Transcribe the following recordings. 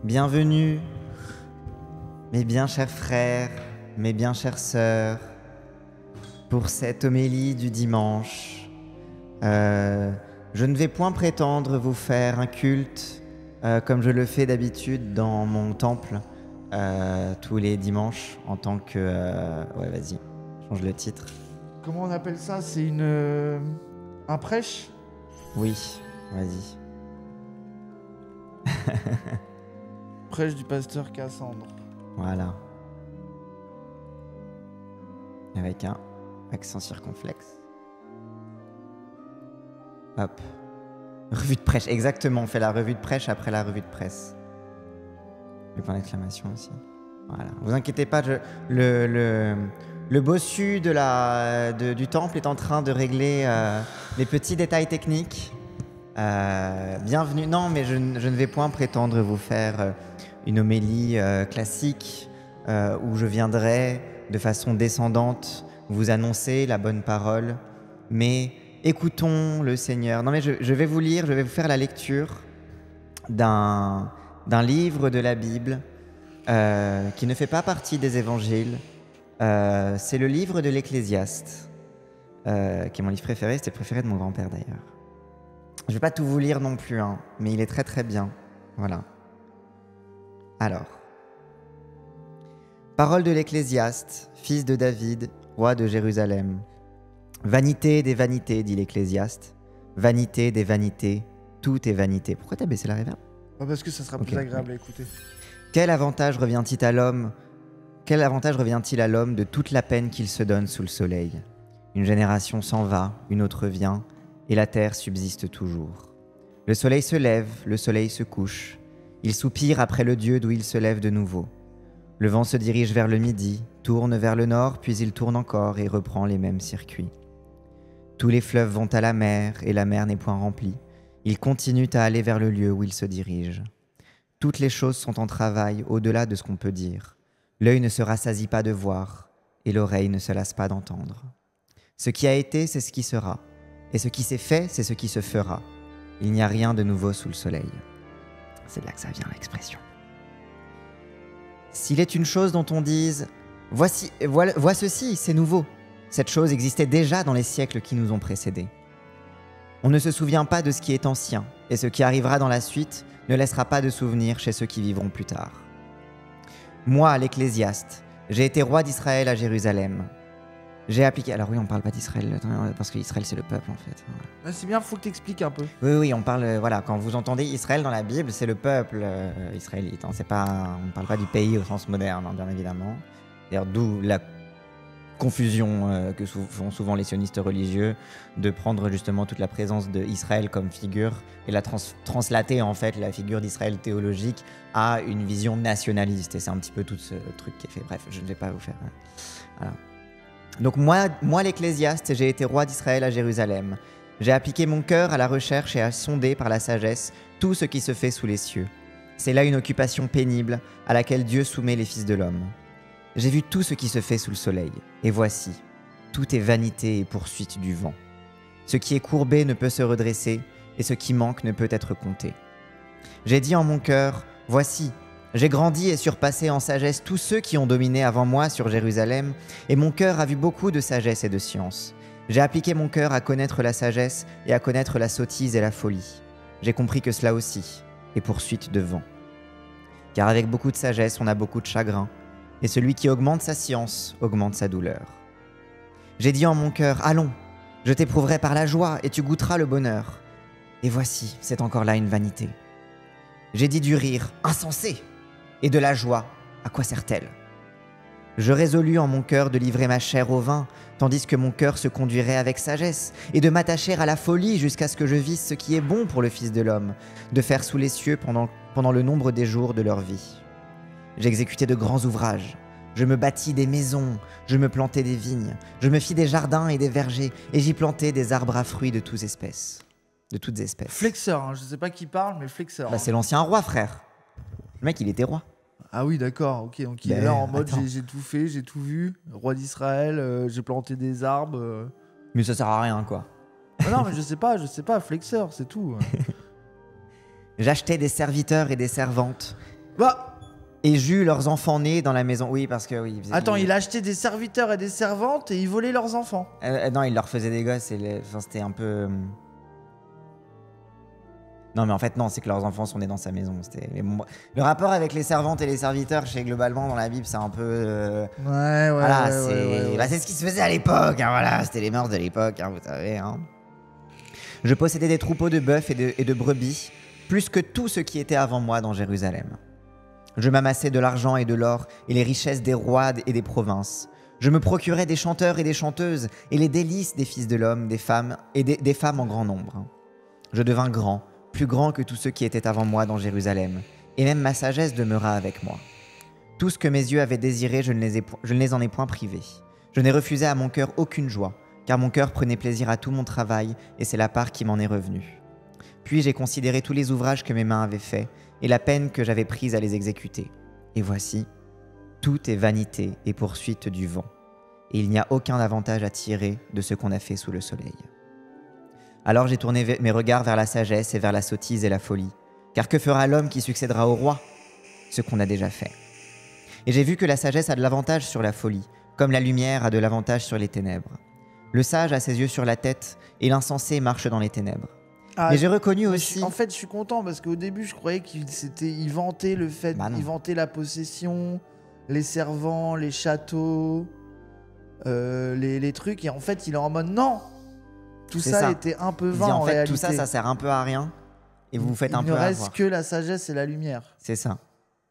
Bienvenue, mes bien chers frères, mes bien chères sœurs, pour cette homélie du dimanche. Je ne vais point prétendre vous faire un culte comme je le fais d'habitude dans mon temple tous les dimanches en tant que... Ouais, vas-y, change le titre. Comment on appelle ça? C'est un prêche? Oui, vas-y. Prêche du pasteur Cassandre. Voilà. Avec un accent circonflexe. Hop. Revue de prêche, exactement. On fait la revue de prêche après la revue de presse. Le point d'exclamation aussi. Voilà. Vous inquiétez pas, le bossu du temple est en train de régler les petits détails techniques. Bienvenue. Non, mais je ne vais point prétendre vous faire une homélie classique où je viendrai de façon descendante vous annoncer la bonne parole, mais écoutons le Seigneur. Non, mais je vais vous lire, je vais vous faire la lecture d'un livre de la Bible qui ne fait pas partie des évangiles. C'est le livre de l'Ecclésiaste, qui est mon livre préféré. C'était le préféré de mon grand-père d'ailleurs. Je ne vais pas tout vous lire non plus, hein, mais il est très très bien. Voilà. Alors. Parole de l'Ecclésiaste, fils de David, roi de Jérusalem. Vanité des vanités, dit l'Ecclésiaste. Vanité des vanités, tout est vanité. Pourquoi t'as baissé la réverb? Parce que ça sera plus agréable à écouter. Quel avantage revient-il à l'homme de toute la peine qu'il se donne sous le soleil? Une génération s'en va, une autre vient, et la terre subsiste toujours. Le soleil se lève, le soleil se couche. Il soupire après le Dieu d'où il se lève de nouveau. Le vent se dirige vers le midi, tourne vers le nord, puis il tourne encore et reprend les mêmes circuits. Tous les fleuves vont à la mer, et la mer n'est point remplie. Ils continuent à aller vers le lieu où ils se dirigent. Toutes les choses sont en travail au-delà de ce qu'on peut dire. L'œil ne se rassasie pas de voir, et l'oreille ne se lasse pas d'entendre. Ce qui a été, c'est ce qui sera. Et ce qui s'est fait, c'est ce qui se fera. Il n'y a rien de nouveau sous le soleil. C'est de là que ça vient l'expression. S'il est une chose dont on dise « vois ceci, c'est nouveau », cette chose existait déjà dans les siècles qui nous ont précédés. On ne se souvient pas de ce qui est ancien, et ce qui arrivera dans la suite ne laissera pas de souvenir chez ceux qui vivront plus tard. Moi, l'Ecclésiaste, j'ai été roi d'Israël à Jérusalem. J'ai appliqué... Alors oui, on parle pas d'Israël, parce qu'Israël, c'est le peuple, en fait. Voilà. C'est bien, faut que t'expliques un peu. Oui, on parle... Voilà, quand vous entendez Israël dans la Bible, c'est le peuple israélite. Hein, on ne parle pas du pays au sens moderne, hein, bien évidemment. D'ailleurs, d'où la confusion que font souvent les sionistes religieux de prendre justement toute la présence d'Israël comme figure et la translater, en fait, la figure d'Israël théologique à une vision nationaliste. Et c'est un petit peu tout ce truc qui est fait. Bref, je ne vais pas vous faire... Voilà. Donc moi l'Ecclésiaste, j'ai été roi d'Israël à Jérusalem. J'ai appliqué mon cœur à la recherche et à sonder par la sagesse tout ce qui se fait sous les cieux. C'est là une occupation pénible à laquelle Dieu soumet les fils de l'homme. J'ai vu tout ce qui se fait sous le soleil, et voici, tout est vanité et poursuite du vent. Ce qui est courbé ne peut se redresser, et ce qui manque ne peut être compté. J'ai dit en mon cœur, voici, j'ai grandi et surpassé en sagesse tous ceux qui ont dominé avant moi sur Jérusalem, et mon cœur a vu beaucoup de sagesse et de science. J'ai appliqué mon cœur à connaître la sagesse et à connaître la sottise et la folie. J'ai compris que cela aussi est poursuite de vent. Car avec beaucoup de sagesse, on a beaucoup de chagrin, et celui qui augmente sa science augmente sa douleur. J'ai dit en mon cœur, allons, je t'éprouverai par la joie et tu goûteras le bonheur. Et voici, c'est encore là une vanité. J'ai dit du rire, insensé, et de la joie, à quoi sert-elle? Je résolus en mon cœur de livrer ma chair au vin, tandis que mon cœur se conduirait avec sagesse, et de m'attacher à la folie jusqu'à ce que je visse ce qui est bon pour le Fils de l'homme, de faire sous les cieux pendant le nombre des jours de leur vie. J'exécutai de grands ouvrages, je me bâtis des maisons, je me plantai des vignes, je me fis des jardins et des vergers, et j'y plantai des arbres à fruits de toutes espèces. Flexeur, hein, je sais pas qui parle, mais flexeur. Bah, c'est l'ancien roi, frère. Le mec, il était roi. Ah oui, d'accord, ok. Donc il est là en mode j'ai tout fait, j'ai tout vu. Roi d'Israël, j'ai planté des arbres. Mais ça sert à rien, quoi. Ah non, mais je sais pas, flexeur, c'est tout. J'achetais des serviteurs et des servantes. Bah. Et j'eus leurs enfants nés dans la maison. Oui, parce que oui. Attends, il achetait des serviteurs et des servantes et il volait leurs enfants. Non, il leur faisait des gosses et enfin, c'était un peu. Non, mais en fait, non, c'est que leurs enfants sont nés dans sa maison. Le rapport avec les servantes et les serviteurs, je sais globalement dans la Bible, c'est un peu. Voilà, c'est ce qui se faisait à l'époque. Hein, voilà, c'était les mœurs de l'époque, hein, vous savez. Hein. Je possédais des troupeaux de bœufs et de brebis, plus que tout ce qui était avant moi dans Jérusalem. Je m'amassais de l'argent et de l'or et les richesses des rois et des provinces. Je me procurais des chanteurs et des chanteuses et les délices des fils de l'homme, des femmes et des femmes en grand nombre. Je devins grand, plus grand que tous ceux qui étaient avant moi dans Jérusalem, et même ma sagesse demeura avec moi. Tout ce que mes yeux avaient désiré, je ne les en ai point privés. Je n'ai refusé à mon cœur aucune joie, car mon cœur prenait plaisir à tout mon travail, et c'est la part qui m'en est revenue. Puis j'ai considéré tous les ouvrages que mes mains avaient faits, et la peine que j'avais prise à les exécuter. Et voici, tout est vanité et poursuite du vent, et il n'y a aucun avantage à tirer de ce qu'on a fait sous le soleil. Alors j'ai tourné mes regards vers la sagesse et vers la sottise et la folie, car que fera l'homme qui succédera au roi? Ce qu'on a déjà fait. Et j'ai vu que la sagesse a de l'avantage sur la folie, comme la lumière a de l'avantage sur les ténèbres. Le sage a ses yeux sur la tête, et l'insensé marche dans les ténèbres. Mais j'ai reconnu aussi... En fait, je suis content, parce qu'au début, je croyais qu'il vantait le fait... il vantait la possession, les servants, les châteaux, les trucs, et en fait, il est en mode non. Tout ça était un peu vain en réalité. Tout ça, ça sert un peu à rien, et vous faites un peu avoir. Il ne reste que la sagesse et la lumière. C'est ça.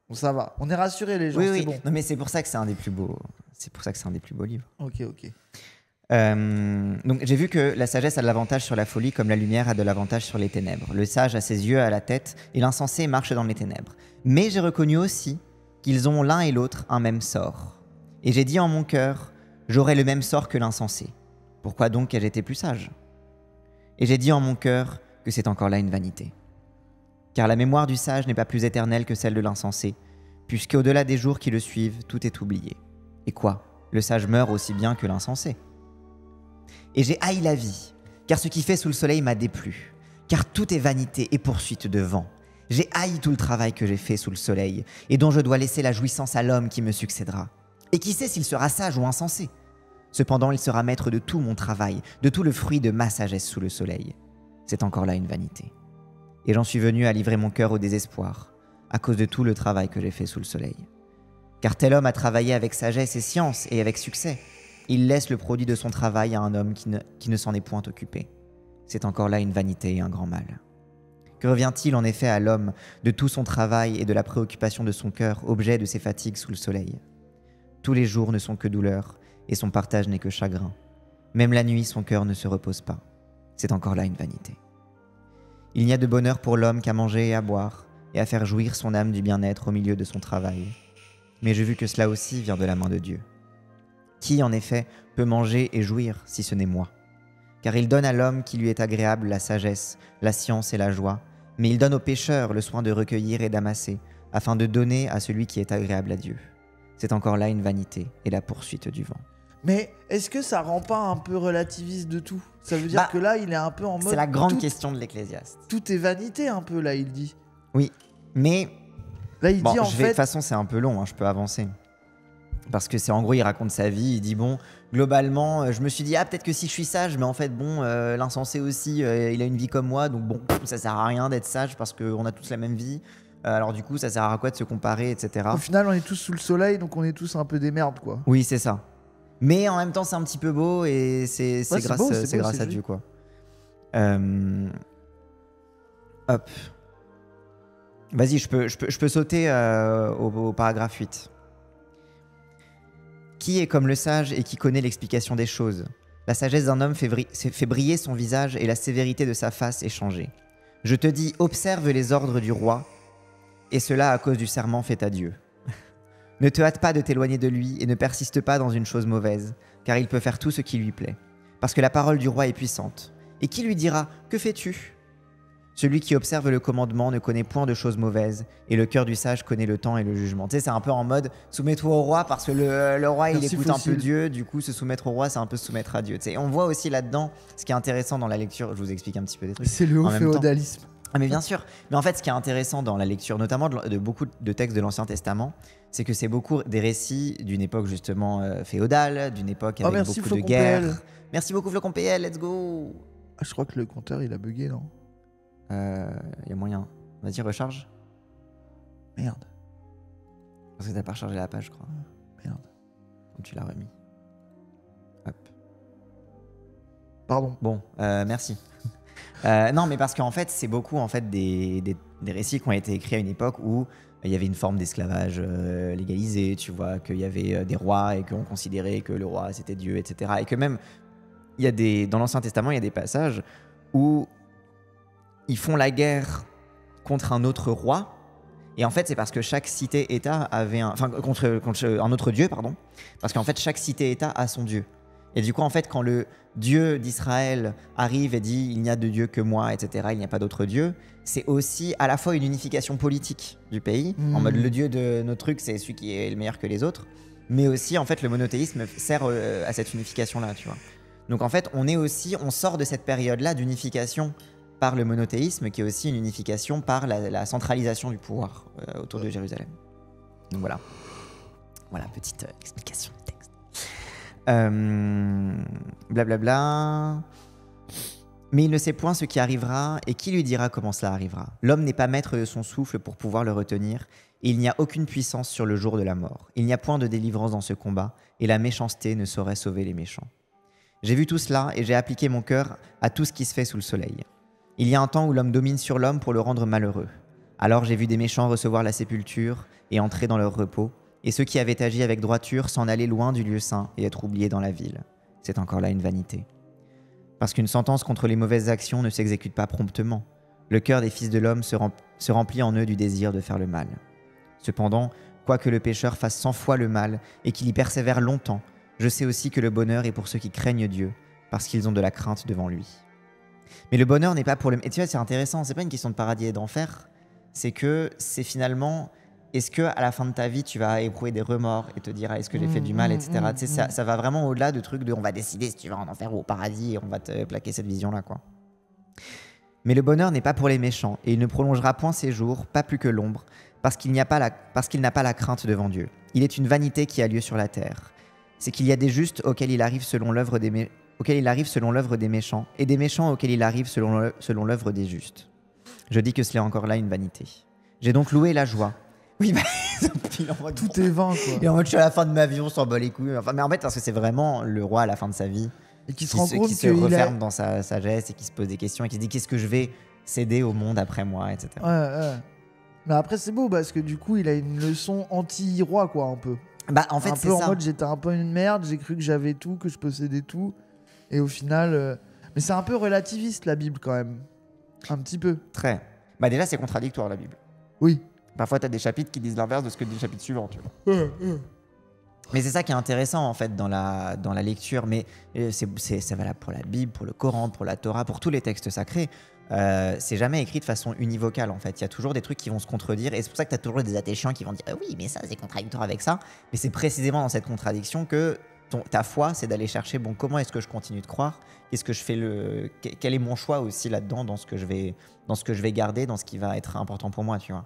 Bon, ça va. On est rassurés, les gens, oui, c'est bon. Non, mais c'est pour ça que c'est un des plus beaux... C'est pour ça que c'est un des plus beaux livres. Ok. Donc j'ai vu que la sagesse a de l'avantage sur la folie comme la lumière a de l'avantage sur les ténèbres. Le sage a ses yeux à la tête et l'insensé marche dans les ténèbres. Mais j'ai reconnu aussi qu'ils ont l'un et l'autre un même sort. Et j'ai dit en mon cœur, j'aurai le même sort que l'insensé. Pourquoi donc ai-je été plus sage? Et j'ai dit en mon cœur que c'est encore là une vanité. Car la mémoire du sage n'est pas plus éternelle que celle de l'insensé, puisqu'au-delà des jours qui le suivent, tout est oublié. Et quoi? Le sage meurt aussi bien que l'insensé. Et j'ai haï la vie, car ce qui fait sous le soleil m'a déplu, car tout est vanité et poursuite de vent. J'ai haï tout le travail que j'ai fait sous le soleil, et dont je dois laisser la jouissance à l'homme qui me succédera. Et qui sait s'il sera sage ou insensé? Cependant, il sera maître de tout mon travail, de tout le fruit de ma sagesse sous le soleil. C'est encore là une vanité. Et j'en suis venu à livrer mon cœur au désespoir, à cause de tout le travail que j'ai fait sous le soleil. Car tel homme a travaillé avec sagesse et science, et avec succès. Il laisse le produit de son travail à un homme qui ne s'en est point occupé. C'est encore là une vanité et un grand mal. Que revient-il en effet à l'homme de tout son travail et de la préoccupation de son cœur, objet de ses fatigues sous le soleil? Tous les jours ne sont que douleur, et son partage n'est que chagrin. Même la nuit, son cœur ne se repose pas. C'est encore là une vanité. Il n'y a de bonheur pour l'homme qu'à manger et à boire, et à faire jouir son âme du bien-être au milieu de son travail. Mais j'ai vu que cela aussi vient de la main de Dieu. Qui, en effet, peut manger et jouir, si ce n'est moi? Car il donne à l'homme qui lui est agréable la sagesse, la science et la joie, mais il donne au pécheur le soin de recueillir et d'amasser, afin de donner à celui qui est agréable à Dieu. C'est encore là une vanité et la poursuite du vent. Mais est-ce que ça rend pas un peu relativiste de tout? Ça veut dire que là, il est un peu en mode... C'est la grande question de l'Ecclésiaste. Tout est vanité un peu, là, il dit. Oui, mais... Là, il dit en fait... De toute façon, c'est un peu long, hein, je peux avancer. Parce que c'est en gros, il raconte sa vie, il dit bon, globalement, je me suis dit, peut-être que si je suis sage, mais en fait, bon, l'insensé aussi, il a une vie comme moi, donc bon, ça sert à rien d'être sage parce qu'on a tous la même vie. Alors du coup, ça sert à quoi de se comparer, etc. Au final, on est tous sous le soleil, donc on est tous un peu des merdes, quoi. Oui, c'est ça. Mais en même temps, c'est un petit peu beau et c'est grâce à Dieu, quoi. Hop. Vas-y, je peux sauter au paragraphe 8. Qui est comme le sage et qui connaît l'explication des choses? La sagesse d'un homme fait briller son visage et la sévérité de sa face est changée. Je te dis, observe les ordres du roi, et cela à cause du serment fait à Dieu. Ne te hâte pas de t'éloigner de lui et ne persiste pas dans une chose mauvaise, car il peut faire tout ce qui lui plaît. Parce que la parole du roi est puissante. Et qui lui dira, que fais-tu? Celui qui observe le commandement ne connaît point de choses mauvaises, et le cœur du sage connaît le temps et le jugement. Tu sais, c'est un peu en mode, soumets-toi au roi, parce que le roi, il écoute un peu Dieu, du coup, se soumettre au roi, c'est un peu se soumettre à Dieu. Tu sais, on voit aussi là-dedans, ce qui est intéressant dans la lecture, je vous explique un petit peu des trucs. C'est le haut féodalisme. Ah mais bien sûr. Mais en fait, ce qui est intéressant dans la lecture, notamment de beaucoup de textes de l'Ancien Testament, c'est que c'est beaucoup des récits d'une époque justement féodale, d'une époque avec beaucoup de guerres. Merci beaucoup Flocon PL, let's go. Ah, je crois que le compteur il a bugué, non? Y a moyen. Vas-y, recharge. Merde. Parce que t'as pas rechargé la page, je crois. Merde. Donc tu l'as remis. Hop. Pardon. Bon, merci. Non, mais parce qu'en fait, c'est beaucoup en fait des récits qui ont été écrits à une époque où il y avait une forme d'esclavage légalisé, tu vois, qu'il y avait des rois et qu'on considérait que le roi c'était Dieu, etc. Et que même, dans l'Ancien Testament, il y a des passages où ils font la guerre contre un autre roi. Et en fait, c'est parce que chaque cité-État avait contre un autre dieu, pardon. Parce qu'en fait, chaque cité-État a son dieu. Et du coup, en fait, quand le Dieu d'Israël arrive et dit « il n'y a de Dieu que moi », etc., il n'y a pas d'autre Dieu, c'est aussi à la fois une unification politique du pays, en mode le Dieu de notre truc, c'est celui qui est le meilleur que les autres, mais aussi, en fait, le monothéisme sert à cette unification-là, tu vois. Donc, en fait, on sort de cette période-là d'unification par le monothéisme, qui est aussi une unification par la centralisation du pouvoir autour de Jérusalem. Donc voilà. Voilà, petite explication. Blablabla. Mais il ne sait point ce qui arrivera, et qui lui dira comment cela arrivera. L'homme n'est pas maître de son souffle pour pouvoir le retenir, et il n'y a aucune puissance sur le jour de la mort. Il n'y a point de délivrance dans ce combat, et la méchanceté ne saurait sauver les méchants. J'ai vu tout cela, et j'ai appliqué mon cœur à tout ce qui se fait sous le soleil. Il y a un temps où l'homme domine sur l'homme pour le rendre malheureux. Alors j'ai vu des méchants recevoir la sépulture, et entrer dans leur repos, et ceux qui avaient agi avec droiture s'en aller loin du lieu saint et être oubliés dans la ville. C'est encore là une vanité. Parce qu'une sentence contre les mauvaises actions ne s'exécute pas promptement. Le cœur des fils de l'homme se remplit en eux du désir de faire le mal. Cependant, quoique le pécheur fasse 100 fois le mal et qu'il y persévère longtemps, je sais aussi que le bonheur est pour ceux qui craignent Dieu, parce qu'ils ont de la crainte devant lui. Mais le bonheur n'est pas pour le... Et tu vois, c'est intéressant, c'est pas une question de paradis et d'enfer, c'est que c'est finalement... Est-ce que à la fin de ta vie, tu vas éprouver des remords et te dire est-ce que j'ai fait du mal, etc. Tu sais, ça va vraiment au-delà de trucs de on va décider si tu vas en enfer ou au paradis et on va te plaquer cette vision-là, quoi. Mais le bonheur n'est pas pour les méchants et il ne prolongera point ses jours, pas plus que l'ombre, parce qu'il n'a pas la crainte devant Dieu. Il est une vanité qui a lieu sur la terre. C'est qu'il y a des justes auxquels il arrive selon l'œuvre des méchants et des méchants auxquels il arrive selon l'œuvre des justes. Je dis que cela est encore là une vanité. J'ai donc loué la joie. Oui, bah, tout est vain, quoi. Et en mode, je suis à la fin de ma vie, on s'en bat les couilles. Enfin, mais en fait, parce que c'est vraiment le roi à la fin de sa vie et qui se referme dans sa sagesse et qui se pose des questions et qui se dit qu'est-ce que je vais céder au monde après moi, etc. Ouais. Mais après, c'est beau parce que du coup, il a une leçon anti-roi, quoi, un peu. Bah, en fait, c'est ça. Un peu en mode, j'étais un peu une merde, j'ai cru que j'avais tout, que je possédais tout. Et au final. Mais c'est un peu relativiste, la Bible, quand même. Un petit peu. Très. Bah, déjà, c'est contradictoire, la Bible. Oui. Parfois, tu as des chapitres qui disent l'inverse de ce que dit le chapitre suivant, tu vois. Mais c'est ça qui est intéressant, en fait, dans la lecture. Mais c'est valable pour la Bible, pour le Coran, pour la Torah, pour tous les textes sacrés. C'est jamais écrit de façon univocale, en fait. Il y a toujours des trucs qui vont se contredire. Et c'est pour ça que tu as toujours des athées chiants qui vont dire oui, mais ça, c'est contradictoire avec ça. Mais c'est précisément dans cette contradiction que ta foi, c'est d'aller chercher comment est-ce que je continue de croire, qu'est-ce que je fais quel est mon choix aussi là-dedans, dans ce que je vais garder, dans ce qui va être important pour moi, tu vois.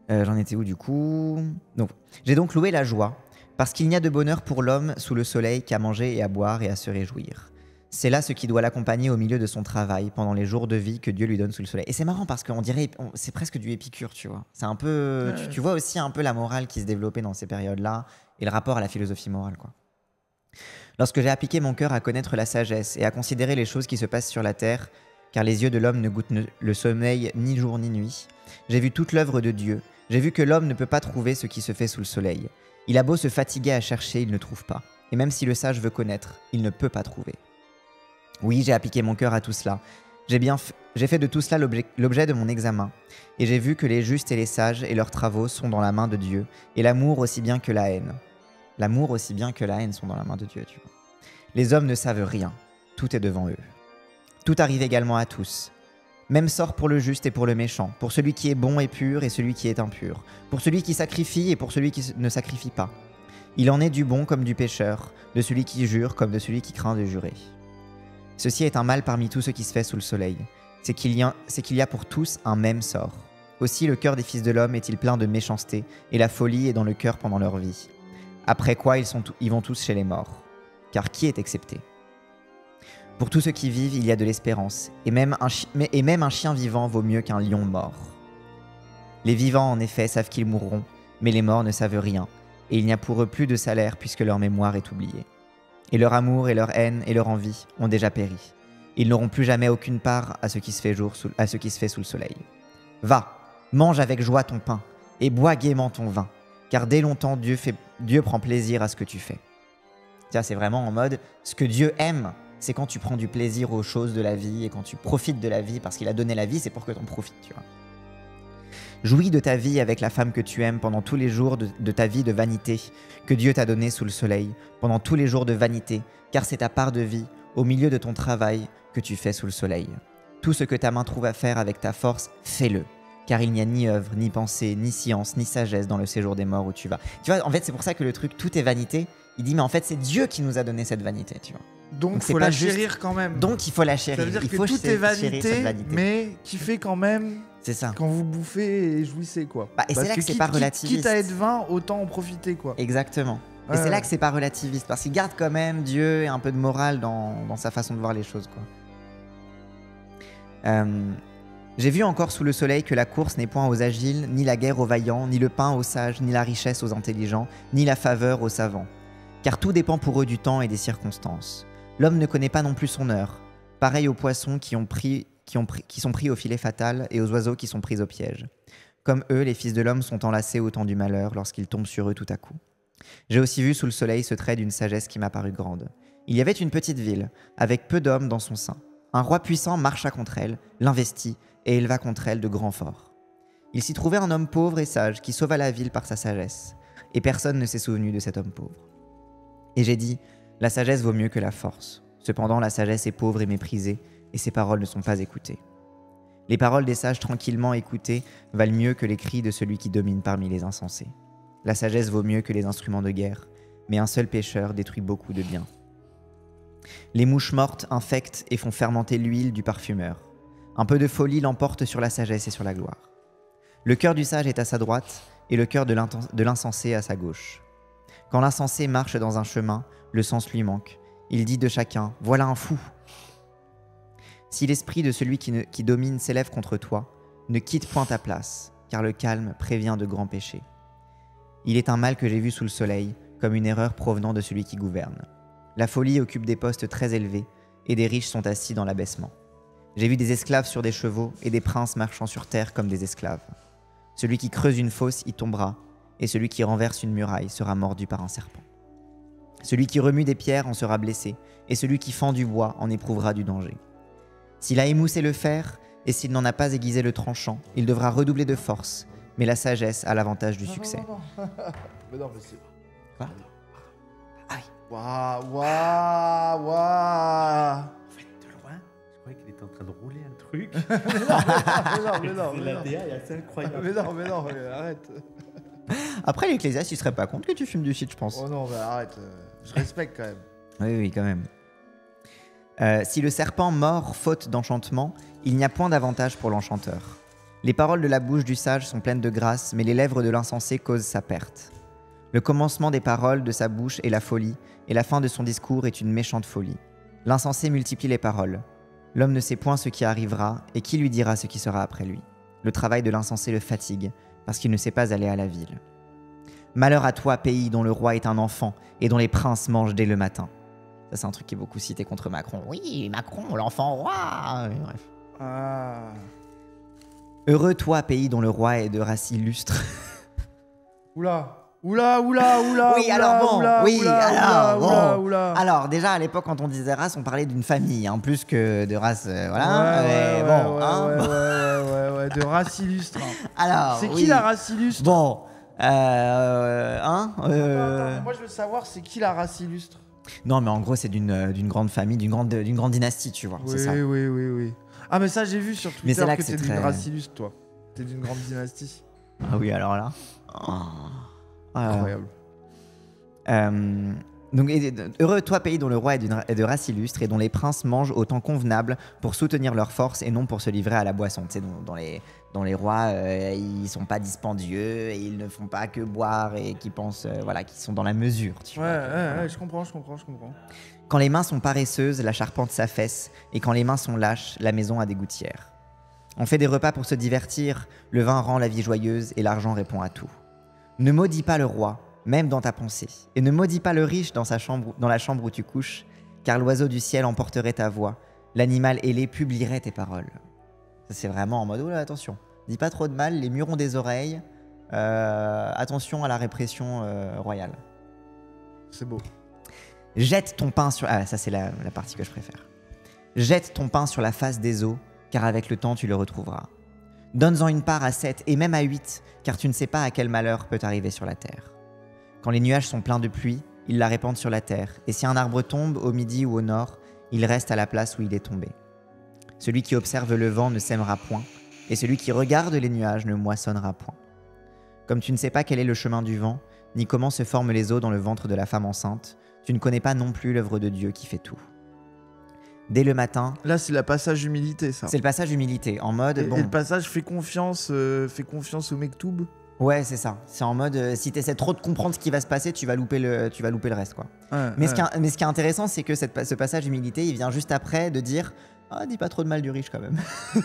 J'en étais où du coup? Donc, j'ai donc loué la joie, parce qu'il n'y a de bonheur pour l'homme sous le soleil qu'à manger et à boire et à se réjouir. C'est là ce qui doit l'accompagner au milieu de son travail pendant les jours de vie que Dieu lui donne sous le soleil. Et c'est marrant parce qu'on dirait, c'est presque du Épicure, tu vois. C'est un peu, tu vois aussi un peu la morale qui se développait dans ces périodes-là et le rapport à la philosophie morale, quoi. Lorsque j'ai appliqué mon cœur à connaître la sagesse et à considérer les choses qui se passent sur la terre, car les yeux de l'homme ne goûtent le sommeil ni jour ni nuit, j'ai vu toute l'œuvre de Dieu. J'ai vu que l'homme ne peut pas trouver ce qui se fait sous le soleil. Il a beau se fatiguer à chercher, il ne trouve pas. Et même si le sage veut connaître, il ne peut pas trouver. Oui, j'ai appliqué mon cœur à tout cela. J'ai fait de tout cela l'objet de mon examen. Et j'ai vu que les justes et les sages et leurs travaux sont dans la main de Dieu, et l'amour aussi bien que la haine. L'amour aussi bien que la haine sont dans la main de Dieu, tu vois. Les hommes ne savent rien. Tout est devant eux. Tout arrive également à tous. Même sort pour le juste et pour le méchant, pour celui qui est bon et pur et celui qui est impur, pour celui qui sacrifie et pour celui qui ne sacrifie pas. Il en est du bon comme du pécheur, de celui qui jure comme de celui qui craint de jurer. Ceci est un mal parmi tout ce qui se fait sous le soleil. C'est qu'il y a pour tous un même sort. Aussi le cœur des fils de l'homme est-il plein de méchanceté, et la folie est dans le cœur pendant leur vie. Après quoi ils vont tous chez les morts. Car qui est excepté? Pour tous ceux qui vivent, il y a de l'espérance, et même un chien vivant vaut mieux qu'un lion mort. Les vivants, en effet, savent qu'ils mourront, mais les morts ne savent rien, et il n'y a pour eux plus de salaire puisque leur mémoire est oubliée. Et leur amour et leur haine et leur envie ont déjà péri. Ils n'auront plus jamais aucune part à ce qui se fait sous le soleil. Va, mange avec joie ton pain, et bois gaiement ton vin, car dès longtemps Dieu prend plaisir à ce que tu fais. Tiens, c'est vraiment en mode, ce que Dieu aime, c'est quand tu prends du plaisir aux choses de la vie, et quand tu profites de la vie, parce qu'il a donné la vie, c'est pour que tu en profites, tu vois. Jouis de ta vie avec la femme que tu aimes pendant tous les jours de ta vie de vanité que Dieu t'a donnée sous le soleil, pendant tous les jours de vanité, car c'est ta part de vie, au milieu de ton travail, que tu fais sous le soleil. Tout ce que ta main trouve à faire avec ta force, fais-le, car il n'y a ni œuvre, ni pensée, ni science, ni sagesse dans le séjour des morts où tu vas. Tu vois, en fait, c'est pour ça que le truc, tout est vanité. Il dit, mais en fait, c'est Dieu qui nous a donné cette vanité, tu vois. Donc il faut la chérir quand même. Donc il faut la chérir. Ça veut dire il que faut tout est vanité, mais kiffez quand même. C'est ça. Quand vous bouffez et jouissez, quoi. Et c'est là que c'est pas relativiste. Quitte à être 20, autant en profiter, quoi. Exactement. Et c'est là que c'est pas relativiste, parce qu'il garde quand même Dieu et un peu de morale dans sa façon de voir les choses, quoi. J'ai vu encore sous le soleil que la course n'est point aux agiles, ni la guerre aux vaillants, ni le pain aux sages, ni la richesse aux intelligents, ni la faveur aux savants. Car tout dépend pour eux du temps et des circonstances. L'homme ne connaît pas non plus son heure, pareil aux poissons qui sont pris au filet fatal et aux oiseaux qui sont pris au piège. Comme eux, les fils de l'homme sont enlacés au temps du malheur lorsqu'ils tombent sur eux tout à coup. J'ai aussi vu sous le soleil ce trait d'une sagesse qui m'a paru grande. Il y avait une petite ville, avec peu d'hommes dans son sein. Un roi puissant marcha contre elle, l'investit et éleva contre elle de grands forts. Il s'y trouvait un homme pauvre et sage qui sauva la ville par sa sagesse, et personne ne s'est souvenu de cet homme pauvre. Et j'ai dit, la sagesse vaut mieux que la force. Cependant, la sagesse est pauvre et méprisée, et ses paroles ne sont pas écoutées. Les paroles des sages tranquillement écoutées valent mieux que les cris de celui qui domine parmi les insensés. La sagesse vaut mieux que les instruments de guerre, mais un seul pécheur détruit beaucoup de biens. Les mouches mortes infectent et font fermenter l'huile du parfumeur. Un peu de folie l'emporte sur la sagesse et sur la gloire. Le cœur du sage est à sa droite, et le cœur de l'insensé à sa gauche. Quand l'insensé marche dans un chemin, le sens lui manque. Il dit de chacun, « Voilà un fou !» Si l'esprit de celui qui domine s'élève contre toi, ne quitte point ta place, car le calme prévient de grands péchés. Il est un mal que j'ai vu sous le soleil, comme une erreur provenant de celui qui gouverne. La folie occupe des postes très élevés, et des riches sont assis dans l'abaissement. J'ai vu des esclaves sur des chevaux, et des princes marchant sur terre comme des esclaves. Celui qui creuse une fosse y tombera, et celui qui renverse une muraille sera mordu par un serpent. Celui qui remue des pierres en sera blessé, et celui qui fend du bois en éprouvera du danger. S'il a émoussé le fer, et s'il n'en a pas aiguisé le tranchant, il devra redoubler de force, mais la sagesse a l'avantage du succès. Non. Mais non, mais c'est... Quoi? Ah oui. Waouh. En fait, de loin, je croyais qu'il était en train de rouler un truc. mais non. La DA est assez incroyable. Mais non, arrête. Après, l'Ecclésiaste, il serait pas contre que tu fumes du shit, je pense. Oh non, mais arrête. Je respecte quand même. Oui, quand même. Si le serpent mord faute d'enchantement, il n'y a point d'avantage pour l'enchanteur. Les paroles de la bouche du sage sont pleines de grâce, mais les lèvres de l'insensé causent sa perte. Le commencement des paroles de sa bouche est la folie, et la fin de son discours est une méchante folie. L'insensé multiplie les paroles. L'homme ne sait point ce qui arrivera, et qui lui dira ce qui sera après lui. Le travail de l'insensé le fatigue, parce qu'il ne sait pas aller à la ville. Malheur à toi, pays dont le roi est un enfant, et dont les princes mangent dès le matin. Ça, c'est un truc qui est beaucoup cité contre Macron. Oui, Macron, l'enfant roi. Bref. Ah. Heureux toi, pays dont le roi est de race illustre. Oula. Oui, alors déjà à l'époque quand on disait race, on parlait d'une famille, hein, plus que de race, voilà. Ouais, de race illustre. Alors, c'est qui la race illustre? Bon, Attends, moi je veux savoir c'est qui la race illustre. Non, mais en gros c'est d'une grande famille, d'une grande dynastie, tu vois. C'est ça. Oui. Ah mais ça j'ai vu sur Twitter mais c'est là que que t'es c'est d'une très... race illustre, toi. T'es d'une grande dynastie. Ah oui, alors là. Incroyable. Donc, heureux toi pays dont le roi est de race illustre et dont les princes mangent au temps convenable pour soutenir leur force et non pour se livrer à la boisson. Tu sais, dans les rois, ils sont pas dispendieux et ils ne font pas que boire et qui pensent, qu'ils sont dans la mesure. Tu vois, Ouais, je comprends. Quand les mains sont paresseuses, la charpente s'affaisse et quand les mains sont lâches, la maison a des gouttières. On fait des repas pour se divertir, le vin rend la vie joyeuse et l'argent répond à tout. Ne maudis pas le roi, même dans ta pensée, et ne maudis pas le riche dans la chambre où tu couches, car l'oiseau du ciel emporterait ta voix, l'animal ailé publierait tes paroles. Ça, c'est vraiment en mode, oh là, attention, dis pas trop de mal, les murs ont des oreilles, attention à la répression royale. C'est beau. Jette ton pain sur... Ah, ça c'est la partie que je préfère. Jette ton pain sur la face des eaux, car avec le temps tu le retrouveras. Donne-en une part à 7 et même à 8, car tu ne sais pas à quel malheur peut arriver sur la terre. Quand les nuages sont pleins de pluie, ils la répandent sur la terre, et si un arbre tombe au midi ou au nord, il reste à la place où il est tombé. Celui qui observe le vent ne sèmera point, et celui qui regarde les nuages ne moissonnera point. Comme tu ne sais pas quel est le chemin du vent, ni comment se forment les eaux dans le ventre de la femme enceinte, tu ne connais pas non plus l'œuvre de Dieu qui fait tout. Dès le matin... Là, c'est le passage humilité, ça. C'est le passage humilité, en mode... Et le passage fais confiance au Mektoub. Ouais, c'est ça. C'est en mode, si tu essaies trop de comprendre ce qui va se passer, tu vas louper le reste, quoi. Mais ce qui est intéressant, c'est que ce passage humilité, il vient juste après de dire... Ah, dis pas trop de mal du riche quand même.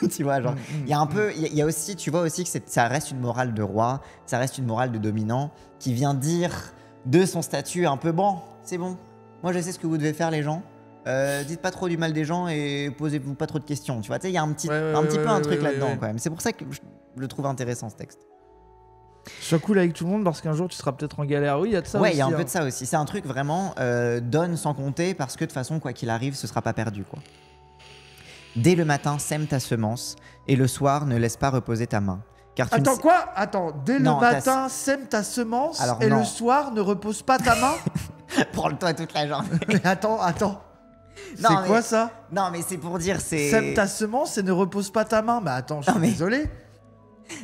Tu vois, genre, il y a un peu, il y a aussi, tu vois aussi que ça reste une morale de roi, ça reste une morale de dominant qui vient dire de son statut un peu bon, c'est bon. Moi, je sais ce que vous devez faire, les gens. Dites pas trop du mal des gens et posez-vous pas trop de questions. Tu vois, tu sais, il y a un petit peu un truc là-dedans quand même. C'est pour ça que je le trouve intéressant ce texte. Sois cool avec tout le monde parce qu'un jour tu seras peut-être en galère. Oui, il y a de ça aussi. Ouais, il y a un peu de ça aussi. C'est un truc vraiment donne sans compter parce que de toute façon, quoi qu'il arrive, ce sera pas perdu, quoi. Dès le matin, sème ta semence, et le soir, ne laisse pas reposer ta main. Car tu Attends, quoi ? Attends, dès le matin, sème ta semence, et le soir, ne repose pas ta main ? Prends-le-toi toute la journée. Mais attends. C'est quoi ça ? Non, mais c'est pour dire, c'est... Sème ta semence et ne repose pas ta main. Bah attends, je suis désolé.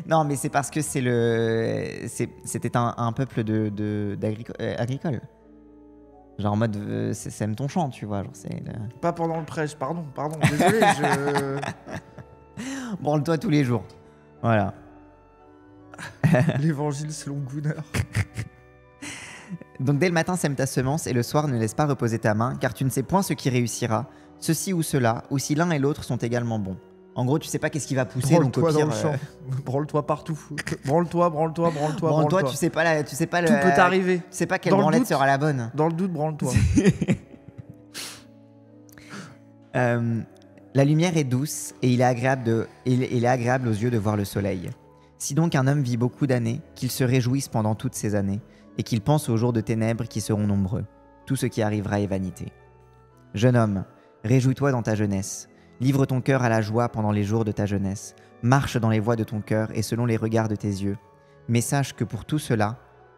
Non, mais c'est parce que c'était un peuple agricole. Genre en mode, sème ton champ, tu vois. Genre Pas pendant le prêche, pardon, désolé, Branle-toi tous les jours. Voilà. L'évangile selon Gunner. Donc dès le matin, sème ta semence et le soir, ne laisse pas reposer ta main, car tu ne sais point ce qui réussira, ceci ou cela, ou si l'un et l'autre sont également bons. En gros, tu sais pas qu'est-ce qui va pousser, donc au pire... Dans le champ. Branle-toi partout. Branle-toi. Tu sais pas Tout peut t'arriver. Tu sais pas quelle branlette sera la bonne. Dans le doute, branle-toi. La lumière est douce et il est agréable aux yeux de voir le soleil. Si donc un homme vit beaucoup d'années, qu'il se réjouisse pendant toutes ces années et qu'il pense aux jours de ténèbres qui seront nombreux. Tout ce qui arrivera est vanité. Jeune homme, réjouis-toi dans ta jeunesse. Livre ton cœur à la joie pendant les jours de ta jeunesse. Marche dans les voies de ton cœur et selon les regards de tes yeux. Mais sache que pour tout cela,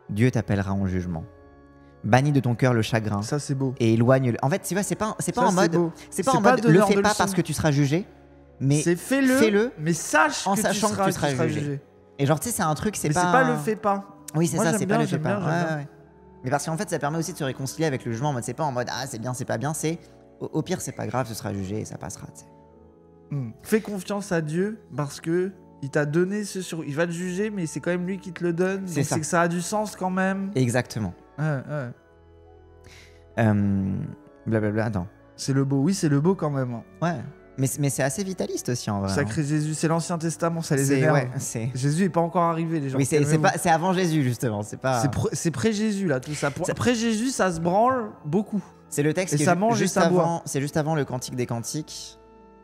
Dieu t'appellera en jugement. Bannis de ton cœur le chagrin. Ça, c'est beau. Et éloigne-le. En fait, tu vois, c'est pas en mode le fais pas parce que tu seras jugé, mais fais-le, mais sache en que sachant que tu seras jugé. Et genre, tu sais, c'est un truc, mais c'est pas le fais pas. Oui, c'est ça, c'est pas le fais pas. Ouais. Mais parce qu'en fait, ça permet aussi de se réconcilier avec le jugement en mode, c'est pas en mode ah, c'est bien, c'est pas bien, c'est au pire, c'est pas grave, ce sera jugé et ça passera, tu sais. Fais confiance à Dieu parce que il t'a donné il va te juger, mais c'est quand même lui qui te le donne. C'est que ça a du sens quand même. Exactement. Blablabla, attends. C'est le beau, oui, c'est le beau quand même. Ouais. Mais c'est assez vitaliste aussi en vrai. Sacré Jésus, c'est l'Ancien Testament, ça les énerve. Jésus est pas encore arrivé, les gens. Oui, c'est avant Jésus justement, c'est pas. C'est pré-Jésus là, tout ça. Après Jésus, ça se branle beaucoup. C'est le texte et qui ça mange juste avant. C'est juste avant le Cantique des Cantiques.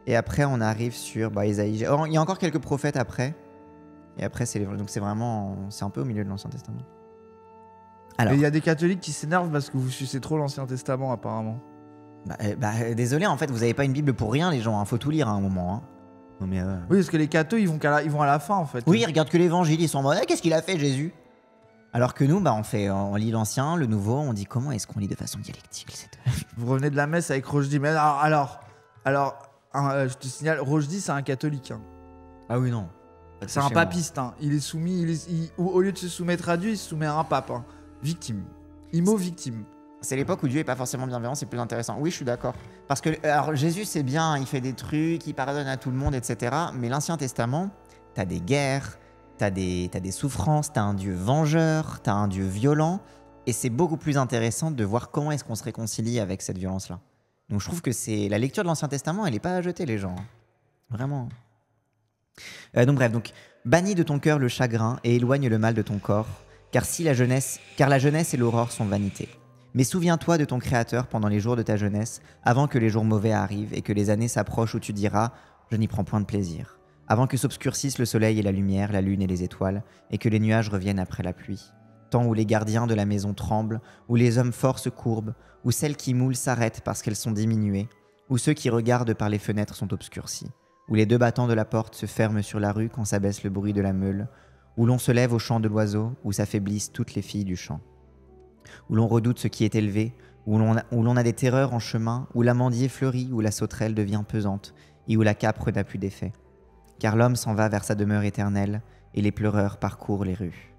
Et après, on arrive sur Isaïe. Il y a encore quelques prophètes après. Et après, donc c'est vraiment, c'est un peu au milieu de l'Ancien Testament. Alors. Et il y a des catholiques qui s'énervent parce que vous sucez trop l'Ancien Testament apparemment. Désolé, en fait, vous avez pas une Bible pour rien, les gens. Faut tout lire à un moment. Hein. Non, mais, Oui, parce que les cathos, ils vont à la fin en fait. Oui, ils regardent que l'Évangile, ils sont en mode qu'est-ce qu'il a fait Jésus. Alors que nous, on lit l'Ancien, le Nouveau, on dit comment est-ce qu'on lit de façon dialectique. Vous revenez de la messe avec Rochdi, mais alors, je te signale, Rochdi, c'est un catholique. Hein. Ah oui, non. C'est un papiste. Hein. Il est soumis, au lieu de se soumettre à Dieu, il se soumet à un pape. Hein. Victime. Victime. c'est l'époque où Dieu est pas forcément bienveillant, c'est plus intéressant. Oui, je suis d'accord. Parce que alors Jésus, c'est bien, il fait des trucs, il pardonne à tout le monde, etc. Mais l'Ancien Testament, t'as des guerres, t'as des souffrances, t'as un Dieu vengeur, t'as un Dieu violent. Et c'est beaucoup plus intéressant de voir comment est-ce qu'on se réconcilie avec cette violence-là. Donc je trouve que c'est la lecture de l'Ancien Testament, elle n'est pas à jeter, les gens. Vraiment. Donc bref, bannis de ton cœur le chagrin et éloigne le mal de ton corps, car la jeunesse et l'aurore sont vanité. Mais souviens-toi de ton Créateur pendant les jours de ta jeunesse, avant que les jours mauvais arrivent et que les années s'approchent où tu diras « je n'y prends point de plaisir », avant que s'obscurcissent le soleil et la lumière, la lune et les étoiles, et que les nuages reviennent après la pluie. Temps où les gardiens de la maison tremblent, où les hommes forts se courbent, où celles qui moulent s'arrêtent parce qu'elles sont diminuées, où ceux qui regardent par les fenêtres sont obscurcis, où les 2 battants de la porte se ferment sur la rue quand s'abaisse le bruit de la meule, où l'on se lève au chant de l'oiseau, où s'affaiblissent toutes les filles du champ, où l'on redoute ce qui est élevé, où l'on a des terreurs en chemin, où l'amandier fleurit, où la sauterelle devient pesante, et où la capre n'a plus d'effet. Car l'homme s'en va vers sa demeure éternelle, et les pleureurs parcourent les rues.